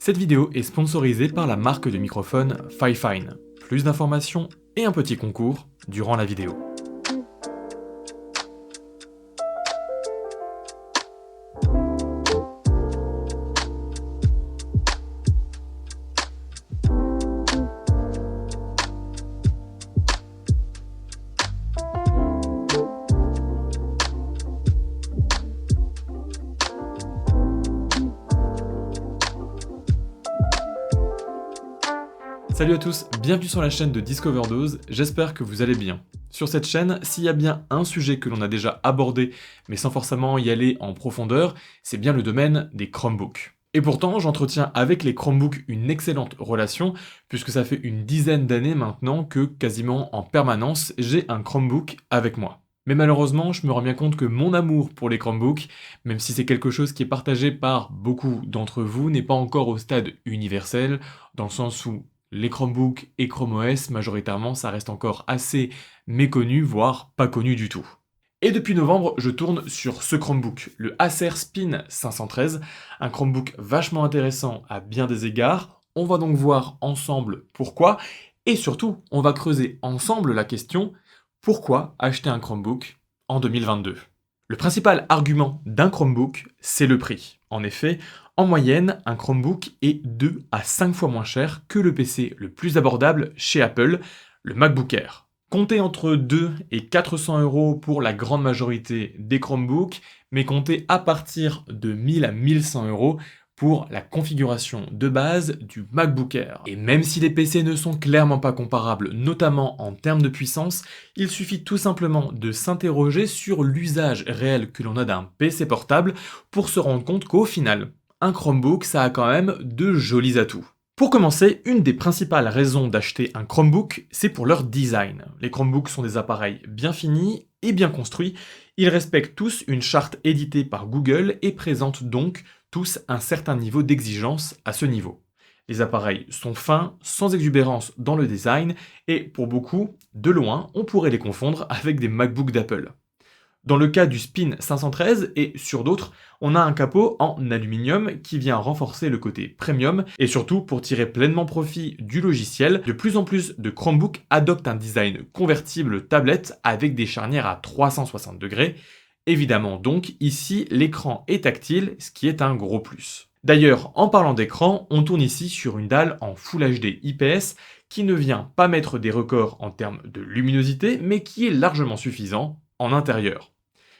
Cette vidéo est sponsorisée par la marque de microphone Fifine. Plus d'informations et un petit concours durant la vidéo. Salut à tous, bienvenue sur la chaîne de Discoverdose, j'espère que vous allez bien. Sur cette chaîne, s'il y a bien un sujet que l'on a déjà abordé, mais sans forcément y aller en profondeur, c'est bien le domaine des Chromebooks. Et pourtant, j'entretiens avec les Chromebooks une excellente relation, puisque ça fait une dizaine d'années maintenant que quasiment en permanence, j'ai un Chromebook avec moi. Mais malheureusement, je me rends bien compte que mon amour pour les Chromebooks, même si c'est quelque chose qui est partagé par beaucoup d'entre vous, n'est pas encore au stade universel, dans le sens où les Chromebooks et Chrome OS, majoritairement, ça reste encore assez méconnu, voire pas connu du tout. Et depuis novembre, je tourne sur ce Chromebook, le Acer Spin 513, un Chromebook vachement intéressant à bien des égards. On va donc voir ensemble pourquoi, et surtout, on va creuser ensemble la question pourquoi acheter un Chromebook en 2022. Le principal argument d'un Chromebook, c'est le prix. En effet, en moyenne, un Chromebook est 2 à 5 fois moins cher que le PC le plus abordable chez Apple, le MacBook Air. Comptez entre 2 et 400 € pour la grande majorité des Chromebooks, mais comptez à partir de 1000 à 1100 € pour la configuration de base du MacBook Air. Et même si les PC ne sont clairement pas comparables, notamment en termes de puissance, il suffit tout simplement de s'interroger sur l'usage réel que l'on a d'un PC portable pour se rendre compte qu'au final, un Chromebook, ça a quand même de jolis atouts. Pour commencer, une des principales raisons d'acheter un Chromebook, c'est pour leur design. Les Chromebooks sont des appareils bien finis et bien construits. Ils respectent tous une charte éditée par Google et présentent donc tous un certain niveau d'exigence à ce niveau. Les appareils sont fins, sans exubérance dans le design, et pour beaucoup, de loin, on pourrait les confondre avec des MacBooks d'Apple. Dans le cas du Spin 513 et sur d'autres, on a un capot en aluminium qui vient renforcer le côté premium et surtout pour tirer pleinement profit du logiciel, de plus en plus de Chromebooks adoptent un design convertible tablette avec des charnières à 360 degrés. Évidemment donc, ici, l'écran est tactile, ce qui est un gros plus. D'ailleurs, en parlant d'écran, on tourne ici sur une dalle en Full HD IPS qui ne vient pas mettre des records en termes de luminosité, mais qui est largement suffisant en intérieur.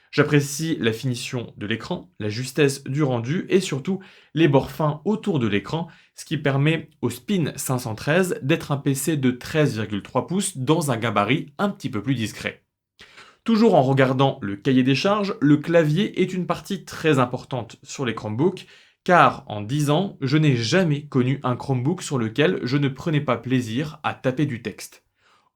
J'apprécie la finition de l'écran, la justesse du rendu et surtout les bords fins autour de l'écran, ce qui permet au Spin 513 d'être un PC de 13,3 pouces dans un gabarit un petit peu plus discret. Toujours en regardant le cahier des charges, le clavier est une partie très importante sur les Chromebooks, car en 10 ans, je n'ai jamais connu un Chromebook sur lequel je ne prenais pas plaisir à taper du texte.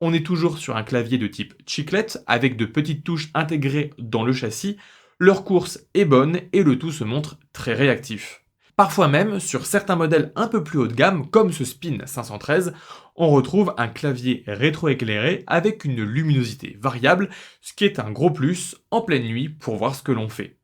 On est toujours sur un clavier de type chiclet avec de petites touches intégrées dans le châssis, leur course est bonne et le tout se montre très réactif. Parfois même, sur certains modèles un peu plus haut de gamme, comme ce Spin 513, on retrouve un clavier rétroéclairé avec une luminosité variable, ce qui est un gros plus en pleine nuit pour voir ce que l'on fait.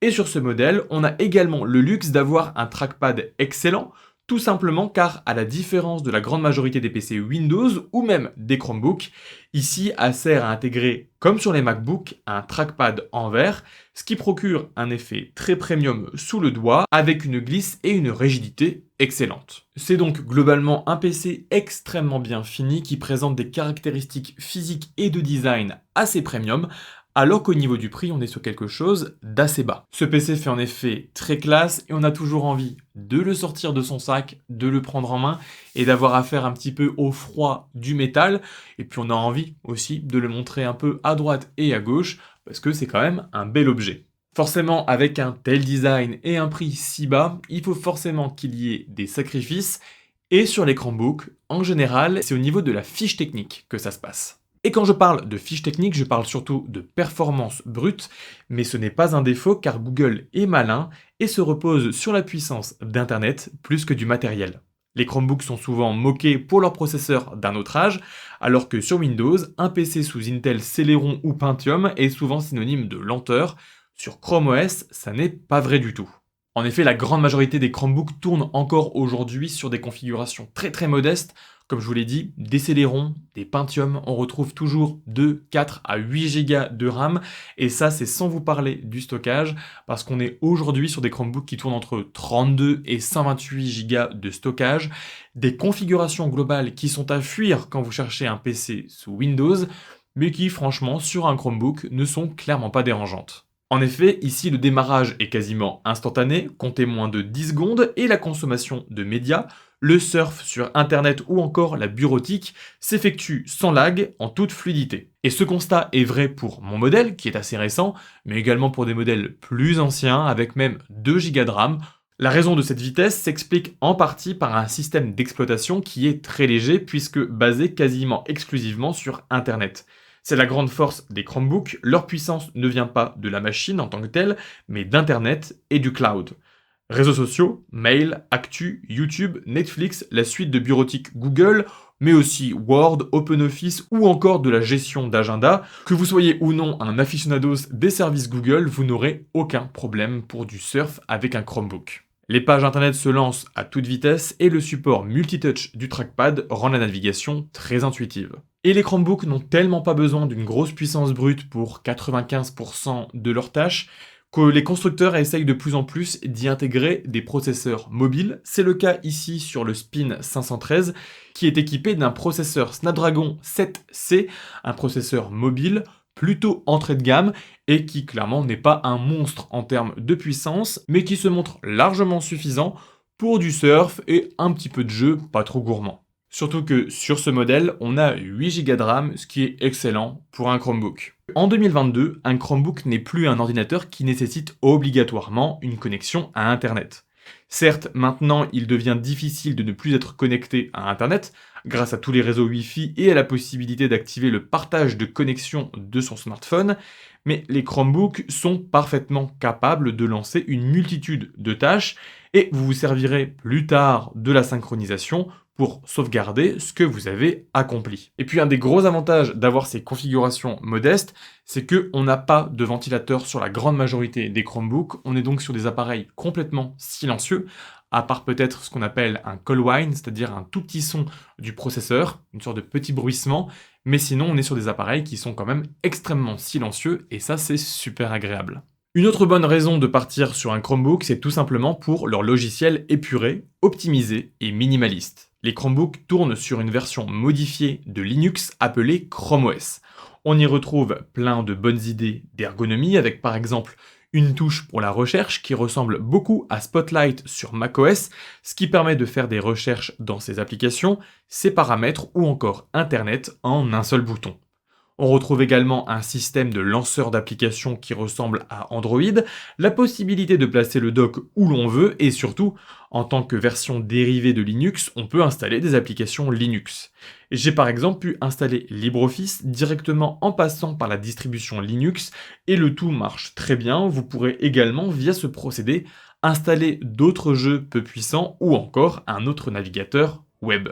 Et sur ce modèle, on a également le luxe d'avoir un trackpad excellent, tout simplement car, à la différence de la grande majorité des PC Windows ou même des Chromebooks, ici Acer a intégré, comme sur les MacBooks, un trackpad en verre, ce qui procure un effet très premium sous le doigt avec une glisse et une rigidité excellentes. C'est donc globalement un PC extrêmement bien fini qui présente des caractéristiques physiques et de design assez premium, alors qu'au niveau du prix, on est sur quelque chose d'assez bas. Ce PC fait en effet très classe et on a toujours envie de le sortir de son sac, de le prendre en main et d'avoir affaire un petit peu au froid du métal. Et puis on a envie aussi de le montrer un peu à droite et à gauche parce que c'est quand même un bel objet. Forcément, avec un tel design et un prix si bas, il faut forcément qu'il y ait des sacrifices. Et sur les Chromebooks, en général, c'est au niveau de la fiche technique que ça se passe. Et quand je parle de fiche technique, je parle surtout de performance brute, mais ce n'est pas un défaut car Google est malin et se repose sur la puissance d'Internet plus que du matériel. Les Chromebooks sont souvent moqués pour leur processeur d'un autre âge, alors que sur Windows, un PC sous Intel Celeron ou Pentium est souvent synonyme de lenteur. Sur Chrome OS, ça n'est pas vrai du tout. En effet, la grande majorité des Chromebooks tournent encore aujourd'hui sur des configurations très modestes. Comme je vous l'ai dit, des Celeron, des Pentium, on retrouve toujours 2, 4 à 8 Go de RAM, et ça c'est sans vous parler du stockage, parce qu'on est aujourd'hui sur des Chromebooks qui tournent entre 32 et 128 Go de stockage, des configurations globales qui sont à fuir quand vous cherchez un PC sous Windows, mais qui franchement sur un Chromebook ne sont clairement pas dérangeantes. En effet, ici le démarrage est quasiment instantané, comptez moins de 10 secondes, et la consommation de médias, le surf sur internet ou encore la bureautique, s'effectue sans lag, en toute fluidité. Et ce constat est vrai pour mon modèle, qui est assez récent, mais également pour des modèles plus anciens, avec même 2 Go de RAM. La raison de cette vitesse s'explique en partie par un système d'exploitation qui est très léger, puisque basé quasiment exclusivement sur internet. C'est la grande force des Chromebooks, leur puissance ne vient pas de la machine en tant que telle, mais d'Internet et du cloud. Réseaux sociaux, mail, actu, YouTube, Netflix, la suite de bureautique Google, mais aussi Word, OpenOffice ou encore de la gestion d'agenda. Que vous soyez ou non un aficionados des services Google, vous n'aurez aucun problème pour du surf avec un Chromebook. Les pages internet se lancent à toute vitesse et le support multitouch du trackpad rend la navigation très intuitive. Et les Chromebooks n'ont tellement pas besoin d'une grosse puissance brute pour 95% de leurs tâches que les constructeurs essayent de plus en plus d'y intégrer des processeurs mobiles. C'est le cas ici sur le Spin 513 qui est équipé d'un processeur Snapdragon 7C, un processeur mobile plutôt entrée de gamme et qui clairement n'est pas un monstre en termes de puissance, mais qui se montre largement suffisant pour du surf et un petit peu de jeu pas trop gourmand. Surtout que sur ce modèle, on a 8 Go de RAM, ce qui est excellent pour un Chromebook. En 2022, un Chromebook n'est plus un ordinateur qui nécessite obligatoirement une connexion à Internet. Certes, maintenant, il devient difficile de ne plus être connecté à Internet, grâce à tous les réseaux Wi-Fi et à la possibilité d'activer le partage de connexion de son smartphone, mais les Chromebooks sont parfaitement capables de lancer une multitude de tâches et vous vous servirez plus tard de la synchronisation pour sauvegarder ce que vous avez accompli. Et puis un des gros avantages d'avoir ces configurations modestes, c'est qu'on n'a pas de ventilateur sur la grande majorité des Chromebooks, on est donc sur des appareils complètement silencieux, à part peut-être ce qu'on appelle un call whine, c'est-à-dire un tout petit son du processeur, une sorte de petit bruissement, mais sinon on est sur des appareils qui sont quand même extrêmement silencieux, et ça c'est super agréable. Une autre bonne raison de partir sur un Chromebook, c'est tout simplement pour leur logiciel épuré, optimisé et minimaliste. Les Chromebooks tournent sur une version modifiée de Linux appelée Chrome OS. On y retrouve plein de bonnes idées d'ergonomie avec par exemple une touche pour la recherche qui ressemble beaucoup à Spotlight sur macOS, ce qui permet de faire des recherches dans ses applications, ses paramètres ou encore Internet en un seul bouton. On retrouve également un système de lanceur d'applications qui ressemble à Android, la possibilité de placer le dock où l'on veut et surtout, en tant que version dérivée de Linux, on peut installer des applications Linux. J'ai par exemple pu installer LibreOffice directement en passant par la distribution Linux et le tout marche très bien. Vous pourrez également, via ce procédé, installer d'autres jeux peu puissants ou encore un autre navigateur web.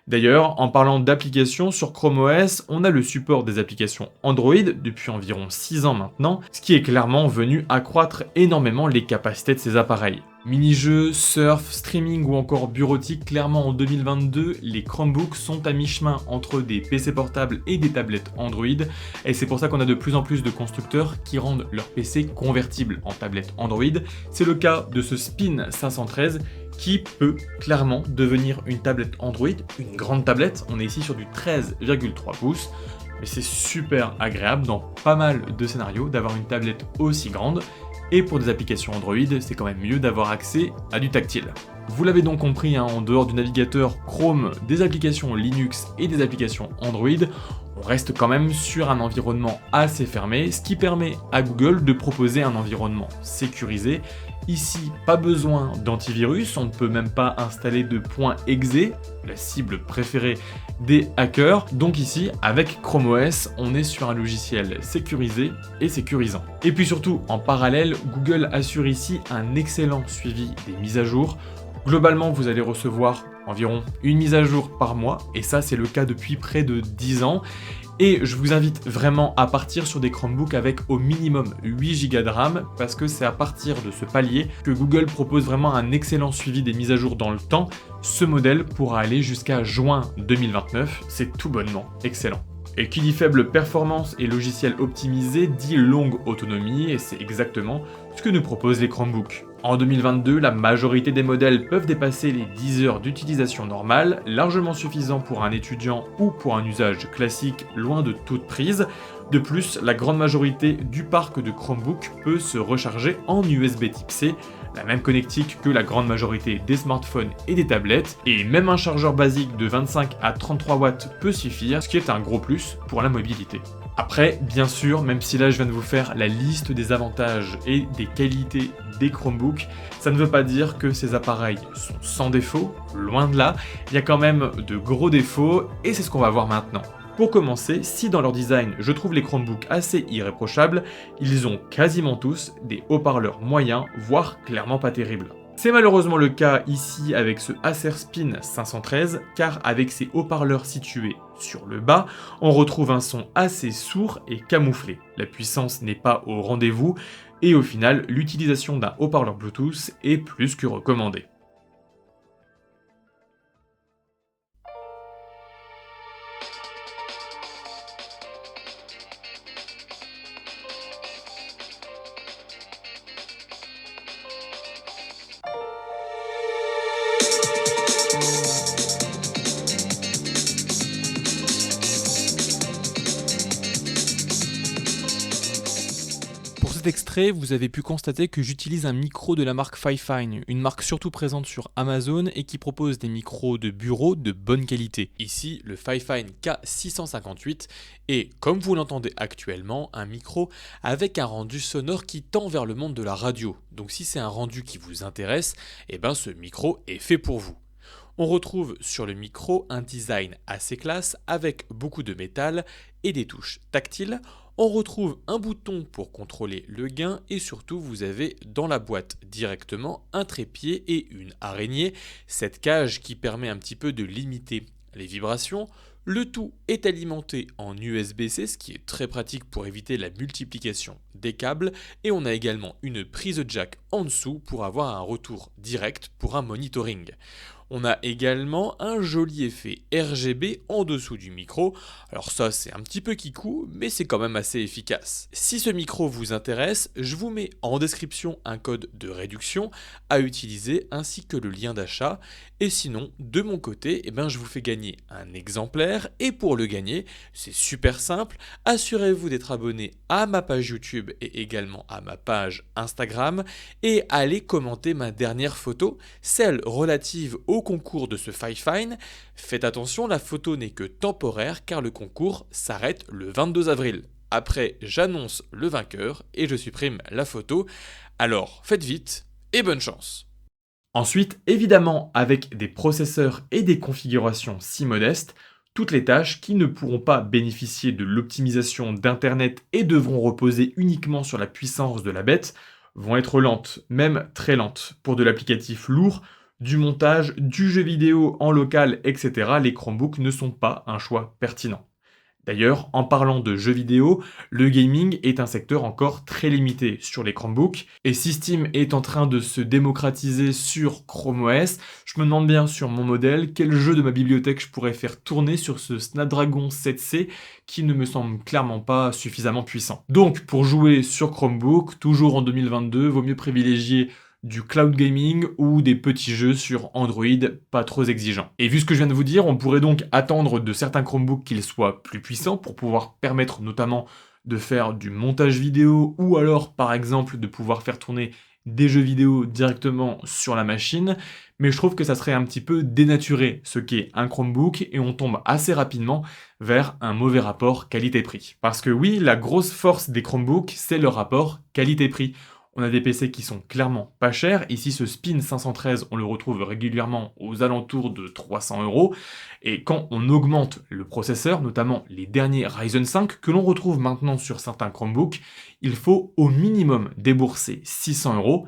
D'ailleurs, en parlant d'applications sur Chrome OS, on a le support des applications Android depuis environ 6 ans maintenant, ce qui est clairement venu accroître énormément les capacités de ces appareils. Mini-jeux, surf, streaming ou encore bureautique, clairement en 2022, les Chromebooks sont à mi-chemin entre des PC portables et des tablettes Android, et c'est pour ça qu'on a de plus en plus de constructeurs qui rendent leurs PC convertibles en tablettes Android. C'est le cas de ce Spin 513, qui peut clairement devenir une tablette Android, une grande tablette. On est ici sur du 13,3 pouces, mais c'est super agréable dans pas mal de scénarios d'avoir une tablette aussi grande. Et pour des applications Android, c'est quand même mieux d'avoir accès à du tactile. Vous l'avez donc compris, en dehors du navigateur Chrome, des applications Linux et des applications Android, on reste quand même sur un environnement assez fermé, ce qui permet à Google de proposer un environnement sécurisé. Ici, pas besoin d'antivirus, on ne peut même pas installer de .exe, la cible préférée des hackers. Donc ici, avec Chrome OS, on est sur un logiciel sécurisé et sécurisant. Et puis surtout, en parallèle, Google assure ici un excellent suivi des mises à jour. Globalement, vous allez recevoir environ une mise à jour par mois, et ça c'est le cas depuis près de 10 ans. Et je vous invite vraiment à partir sur des Chromebooks avec au minimum 8 Go de RAM, parce que c'est à partir de ce palier que Google propose vraiment un excellent suivi des mises à jour dans le temps. Ce modèle pourra aller jusqu'à juin 2029, c'est tout bonnement excellent. Et qui dit faible performance et logiciel optimisé dit longue autonomie, et c'est exactement ce que nous proposent les Chromebooks. En 2022, la majorité des modèles peuvent dépasser les 10 heures d'utilisation normale, largement suffisant pour un étudiant ou pour un usage classique loin de toute prise. De plus, la grande majorité du parc de Chromebook peut se recharger en USB Type C, la même connectique que la grande majorité des smartphones et des tablettes, et même un chargeur basique de 25 à 33 watts peut suffire, ce qui est un gros plus pour la mobilité. Après, bien sûr, même si là je viens de vous faire la liste des avantages et des qualités des Chromebooks, ça ne veut pas dire que ces appareils sont sans défaut, loin de là, il y a quand même de gros défauts et c'est ce qu'on va voir maintenant. Pour commencer, si dans leur design je trouve les Chromebooks assez irréprochables, ils ont quasiment tous des haut-parleurs moyens, voire clairement pas terribles. C'est malheureusement le cas ici avec ce Acer Spin 513, car avec ses haut-parleurs situés sur le bas, on retrouve un son assez sourd et camouflé. La puissance n'est pas au rendez-vous, et au final, l'utilisation d'un haut-parleur Bluetooth est plus que recommandée. Pour cet extrait, vous avez pu constater que j'utilise un micro de la marque Fifine, une marque surtout présente sur Amazon et qui propose des micros de bureau de bonne qualité. Ici, le Fifine K658 est, comme vous l'entendez actuellement, un micro avec un rendu sonore qui tend vers le monde de la radio. Donc si c'est un rendu qui vous intéresse, eh ben ce micro est fait pour vous. On retrouve sur le micro un design assez classe avec beaucoup de métal et des touches tactiles. On retrouve un bouton pour contrôler le gain et surtout vous avez dans la boîte directement un trépied et une araignée, cette cage qui permet un petit peu de limiter les vibrations. Le tout est alimenté en USB-C, ce qui est très pratique pour éviter la multiplication des câbles, et on a également une prise jack en dessous pour avoir un retour direct pour un monitoring. On a également un joli effet RGB en dessous du micro, alors ça c'est un petit peu kikou, mais c'est quand même assez efficace. Si ce micro vous intéresse, je vous mets en description un code de réduction à utiliser ainsi que le lien d'achat, et sinon de mon côté, je vous fais gagner un exemplaire, et pour le gagner, c'est super simple, assurez-vous d'être abonné à ma page YouTube et également à ma page Instagram, et allez commenter ma dernière photo, celle relative au concours de ce Fifine. Faites attention, la photo n'est que temporaire car le concours s'arrête le 22 avril. Après, j'annonce le vainqueur et je supprime la photo. Alors, faites vite et bonne chance. Ensuite, évidemment, avec des processeurs et des configurations si modestes, toutes les tâches qui ne pourront pas bénéficier de l'optimisation d'Internet et devront reposer uniquement sur la puissance de la bête vont être lentes, même très lentes. Pour de l'applicatif lourd, du montage, du jeu vidéo en local, etc., les Chromebooks ne sont pas un choix pertinent. D'ailleurs, en parlant de jeux vidéo, le gaming est un secteur encore très limité sur les Chromebooks, et si Steam est en train de se démocratiser sur Chrome OS, je me demande bien sur mon modèle quel jeu de ma bibliothèque je pourrais faire tourner sur ce Snapdragon 7C qui ne me semble clairement pas suffisamment puissant. Donc, pour jouer sur Chromebook, toujours en 2022, vaut mieux privilégier du cloud gaming ou des petits jeux sur Android pas trop exigeants. Et vu ce que je viens de vous dire, on pourrait donc attendre de certains Chromebooks qu'ils soient plus puissants pour pouvoir permettre notamment de faire du montage vidéo ou alors par exemple de pouvoir faire tourner des jeux vidéo directement sur la machine, mais je trouve que ça serait un petit peu dénaturer ce qu'est un Chromebook et on tombe assez rapidement vers un mauvais rapport qualité-prix. Parce que oui, la grosse force des Chromebooks, c'est le rapport qualité-prix. On a des PC qui sont clairement pas chers. Ici, ce Spin 513, on le retrouve régulièrement aux alentours de 300 €. Et quand on augmente le processeur, notamment les derniers Ryzen 5, que l'on retrouve maintenant sur certains Chromebooks, il faut au minimum débourser 600 €.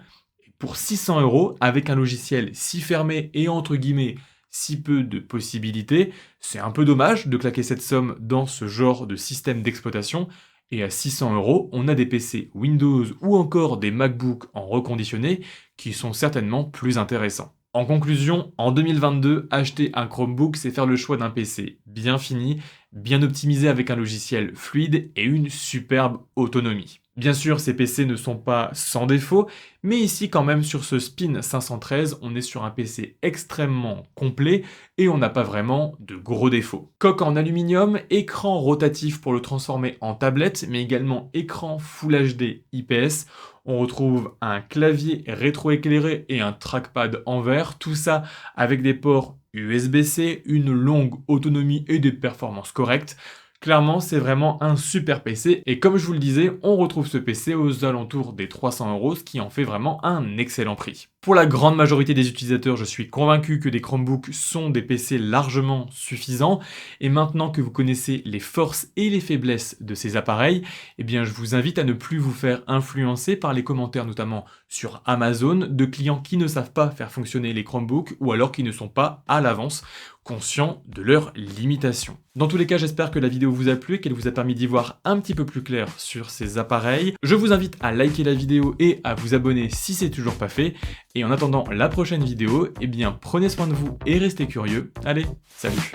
Et pour 600 €, avec un logiciel si fermé et entre guillemets si peu de possibilités, c'est un peu dommage de claquer cette somme dans ce genre de système d'exploitation, et à 600 €, on a des PC Windows ou encore des MacBook en reconditionné qui sont certainement plus intéressants. En conclusion, en 2022, acheter un Chromebook, c'est faire le choix d'un PC bien fini, bien optimisé avec un logiciel fluide et une superbe autonomie. Bien sûr, ces PC ne sont pas sans défaut, mais ici quand même sur ce Spin 513, on est sur un PC extrêmement complet et on n'a pas vraiment de gros défauts. Coque en aluminium, écran rotatif pour le transformer en tablette, mais également écran Full HD IPS. On retrouve un clavier rétroéclairé et un trackpad en verre, tout ça avec des ports USB-C, une longue autonomie et des performances correctes. Clairement, c'est vraiment un super PC, et comme je vous le disais, on retrouve ce PC aux alentours des 300 €, ce qui en fait vraiment un excellent prix. Pour la grande majorité des utilisateurs, je suis convaincu que des Chromebooks sont des PC largement suffisants, et maintenant que vous connaissez les forces et les faiblesses de ces appareils, eh bien je vous invite à ne plus vous faire influencer par les commentaires, notamment sur Amazon, de clients qui ne savent pas faire fonctionner les Chromebooks, ou alors qui ne sont pas à l'avance conscients de leurs limitations. Dans tous les cas, j'espère que la vidéo vous a plu et qu'elle vous a permis d'y voir un petit peu plus clair sur ces appareils. Je vous invite à liker la vidéo et à vous abonner si c'est toujours pas fait. Et en attendant la prochaine vidéo, eh bien prenez soin de vous et restez curieux. Allez, salut!